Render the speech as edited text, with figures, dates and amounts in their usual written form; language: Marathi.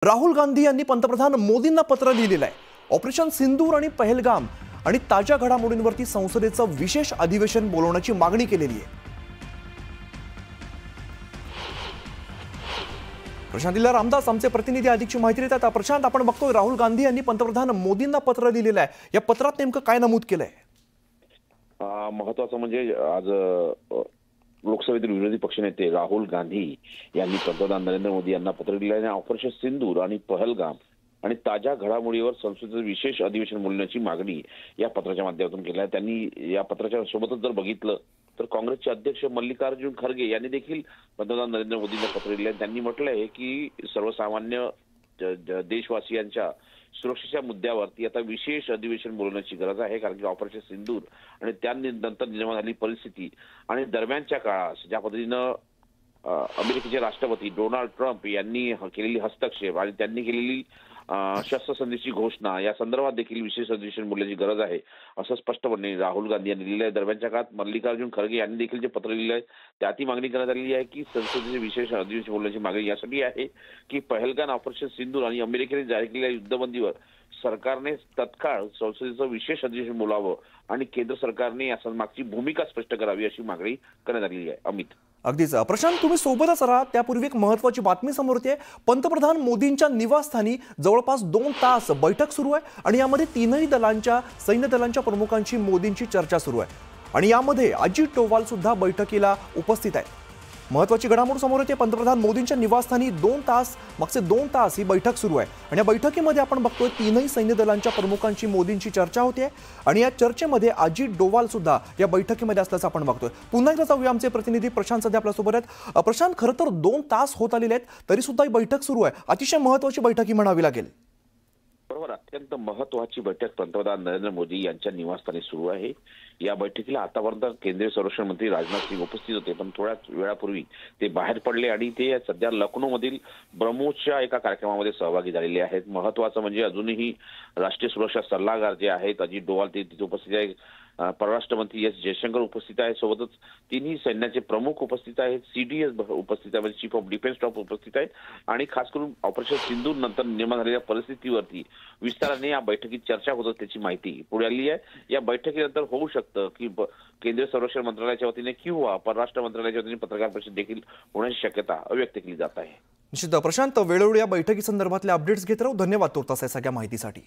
राहुल गांधी यांनी पंतप्रधान मोदींना पत्र लिहिलेलं आहे। ऑपरेशन सिंदूर आणि पहलगाम आणि ताज्या घडामोडींवरती संसदेचं विशेष अधिवेशन बोलवण्याची मागणी केलेली आहे। प्रशांतला रामदास आमचे प्रतिनिधी अधिकची माहिती देतात। प्रशांत, आपण बघतोय राहुल गांधी यांनी पंतप्रधान मोदींना पत्र लिहिलेलं आहे। या पत्रात नेमकं काय नमूद केलंय? महत्वाचं म्हणजे आज लोकसभेतील विरोधी पक्षनेते राहुल गांधी यांनी पंतप्रधान नरेंद्र मोदी यांना पत्र लिहिलं आहे। ऑपरेशन सिंदूर आणि पहलगाम आणि ताज्या घडामोडीवर संसदेचं विशेष अधिवेशन बोलण्याची मागणी या पत्राच्या माध्यमातून केली आहे। त्यांनी या पत्राच्या सोबतच जर बघितलं तर काँग्रेसचे अध्यक्ष मल्लिकार्जुन खरगे यांनी देखील पंतप्रधान नरेंद्र मोदींना पत्र लिहिलं आहे। त्यांनी म्हटलंय की सर्वसामान्य देशवासियांच्या सुरक्षेच्या मुद्द्यावरती आता विशेष अधिवेशन बोलवण्याची गरज आहे, कारण की ऑपरेशन सिंदूर आणि त्यानंतर निर्माण झालेली परिस्थिती आणि दरम्यानच्या काळात ज्या पद्धतीनं अमेरिकेचे राष्ट्रपती डोनाल्ड ट्रम्प यांनी केलेली हस्तक्षेप आणि त्यांनी केलेली शस्त्रसंधीची घोषणा या संदर्भात देखील विशेष अधिवेशन बोलण्याची गरज आहे, असं स्पष्टपणे राहुल गांधी यांनी लिहिलं आहे। दरम्यानच्या काळात मल्लिकार्जुन खरगे यांनी देखील जे पत्र लिहिलं आहे त्यात ही मागणी करण्यात आलेली आहे की संसदेचे विशेष अधिवेशन बोलण्याची मागणी यासाठी आहे की पहलगाम, ऑपरेशन सिंदूर आणि अमेरिकेने जाहीर केलेल्या युद्धबंदीवर सरकारने तत्काळ संसदेचं विशेष अधिवेशन बोलावं आणि केंद्र सरकारने या मागची भूमिका स्पष्ट करावी अशी मागणी करण्यात आलेली आहे। अमित, अगदीच प्रशांत, तुम्ही सोबतच राहा। त्यापूर्वी एक महत्त्वाची बातमी समोर येते। पंतप्रधान मोदींच्या निवासस्थानी जवळपास 2 तास बैठक सुरू आहे आणि यामध्ये तीनही दलांच्या सैन्य दलांच्या प्रमुखांची मोदींची चर्चा सुरू आहे आणि यामध्ये अजित डोवाल सुद्धा बैठकीला उपस्थित आहे। महत्त्वाची घडामोड समोर येते। पंतप्रधान मोदींच्या निवासस्थानी 2 तास ही बैठक सुरू आहे आणि या बैठकीमध्ये आपण बघतोय तीनही सैन्य दलांच्या प्रमुखांची मोदींची चर्चा होते आणि या चर्चेमध्ये अजित डोवाल सुद्धा या बैठकीमध्ये असल्याचं आपण बघतोय। पुन्हा एकदा जाऊया, आमचे प्रतिनिधी प्रशांत सध्या आपल्या सोबत आहेत। प्रशांत, खरं तर 2 तास होत आलेले आहेत तरी सुद्धा ही बैठक सुरू आहे। अतिशय महत्त्वाची बैठक ही म्हणावी लागेल। बरोबर, अत्यंत महत्वाची बैठक पंतप्रधान नरेंद्र मोदी यांच्या निवासस्थानी सुरू आहे। या बैठकीला आतापर्यंत केंद्रीय संरक्षण मंत्री राजनाथ सिंह उपस्थित होते, पण थोड्या वेळापूर्वी ते बाहेर पडले आणि ते सध्या लखनौमधील ब्रह्मोसच्या एका कार्यक्रमामध्ये सहभागी झालेले आहेत। महत्वाचं म्हणजे अजूनही राष्ट्रीय सुरक्षा सल्लागार जे आहेत अजित डोवाल ते तिथे उपस्थित आहे, परराष्ट्र मंत्री एस जयशंकर उपस्थित आहे, सोबतच तिन्ही सैन्याचे प्रमुख उपस्थित आहेत, सीडीएस उपस्थित आहे, म्हणजे चीफ ऑफ डिफेन्स स्टाफ उपस्थित आहेत आणि खास करून ऑपरेशन सिंदूर नंतर निर्माण झालेल्या परिस्थितीवरती विस्ताराने या बैठकीत चर्चा होत असल्याची माहिती पुढे आली आहे। या बैठकीनंतर होऊ शकतं की केंद्रीय संरक्षण मंत्रालयाच्या वतीने किंवा परराष्ट्र मंत्रालयाच्या वतीने पत्रकार परिषद देखील होण्याची शक्यता व्यक्त केली जात आहे। निश्चित प्रशांत, वेळोवेळी या बैठकी संदर्भातले अपडेट्स घेत राहू। धन्यवाद तुर्तास या सगळ्या माहितीसाठी।